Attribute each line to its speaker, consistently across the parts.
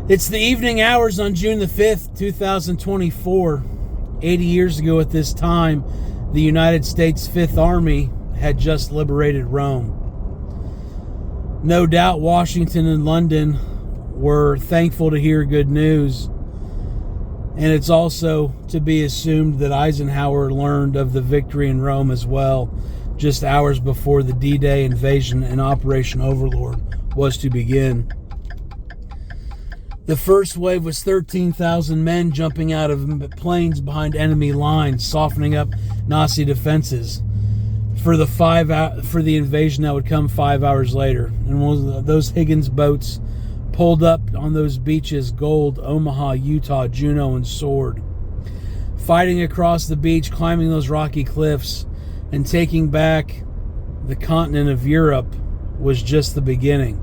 Speaker 1: It's the evening hours on June the 5th, 2024. 80 years ago at this time, the United States Fifth Army had just liberated Rome. No doubt Washington and London were thankful to hear good news. And it's also to be assumed that Eisenhower learned of the victory in Rome as well, just hours before the D-Day invasion and Operation Overlord was to begin. The first wave was 13,000 men jumping out of planes behind enemy lines, softening up Nazi defenses for the invasion that would come 5 hours later. And one of those Higgins boats pulled up on those beaches: Gold, Omaha, Utah, Juneau, and Sword. Fighting across the beach, climbing those rocky cliffs, and taking back the continent of Europe was just the beginning.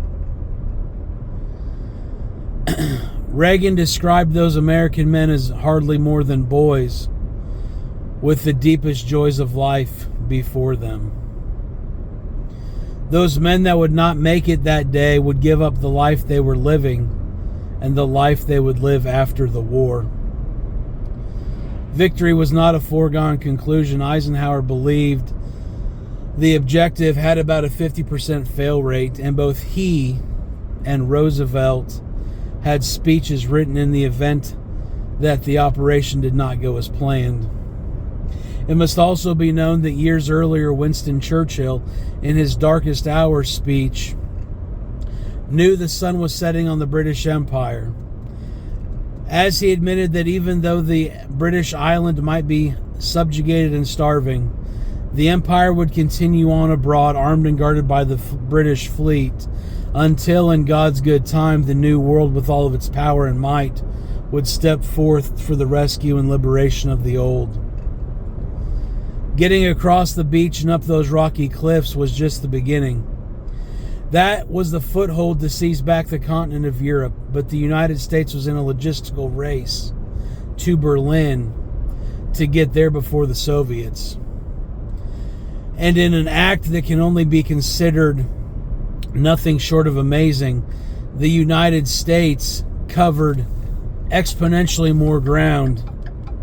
Speaker 1: Reagan described those American men as hardly more than boys, with the deepest joys of life before them. Those men that would not make it that day would give up the life they were living and the life they would live after the war. Victory was not a foregone conclusion. Eisenhower believed the objective had about a 50% fail rate, and both he and Roosevelt had speeches written in the event that the operation did not go as planned. It must also be known that years earlier, Winston Churchill, in his darkest hour speech, knew the sun was setting on the British Empire, as he admitted that even though the British island might be subjugated and starving, the empire would continue on abroad, armed and guarded by the British fleet, until, in God's good time, the new world with all of its power and might would step forth for the rescue and liberation of the old. Getting across the beach and up those rocky cliffs was just the beginning. That was the foothold to seize back the continent of Europe, but the United States was in a logistical race to Berlin to get there before the Soviets. And in an act that can only be considered nothing short of amazing, the United States covered exponentially more ground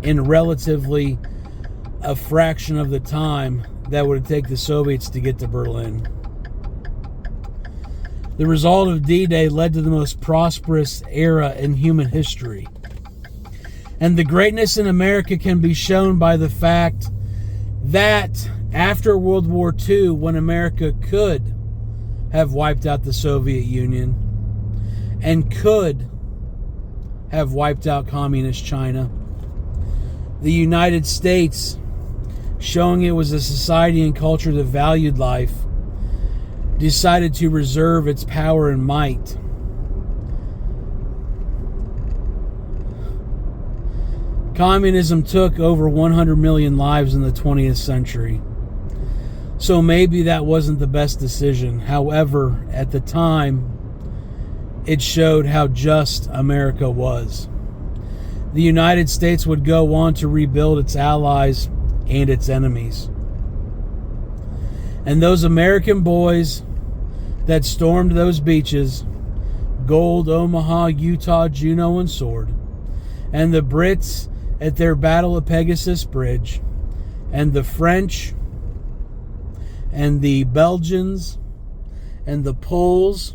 Speaker 1: in relatively a fraction of the time that would take the Soviets to get to Berlin. The result of D-Day led to the most prosperous era in human history. And the greatness in America can be shown by the fact that after World War II, when America could have wiped out the Soviet Union and could have wiped out communist China, the United States, showing it was a society and culture that valued life, decided to reserve its power and might. Communism took over 100 million lives in the 20th century. So maybe that wasn't the best decision. However, at the time, it showed how just America was. The United States would go on to rebuild its allies and its enemies. And those American boys that stormed those beaches, Gold, Omaha, Utah, Juneau, and Sword, and the Brits at their battle of Pegasus Bridge, and the French, and the Belgians, and the Poles,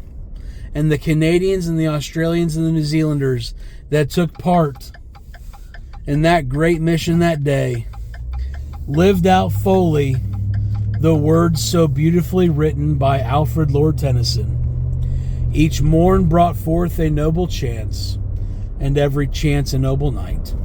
Speaker 1: and the Canadians, and the Australians, and the New Zealanders that took part in that great mission that day, lived out fully the words so beautifully written by Alfred Lord Tennyson: each morn brought forth a noble chance, and every chance a noble night.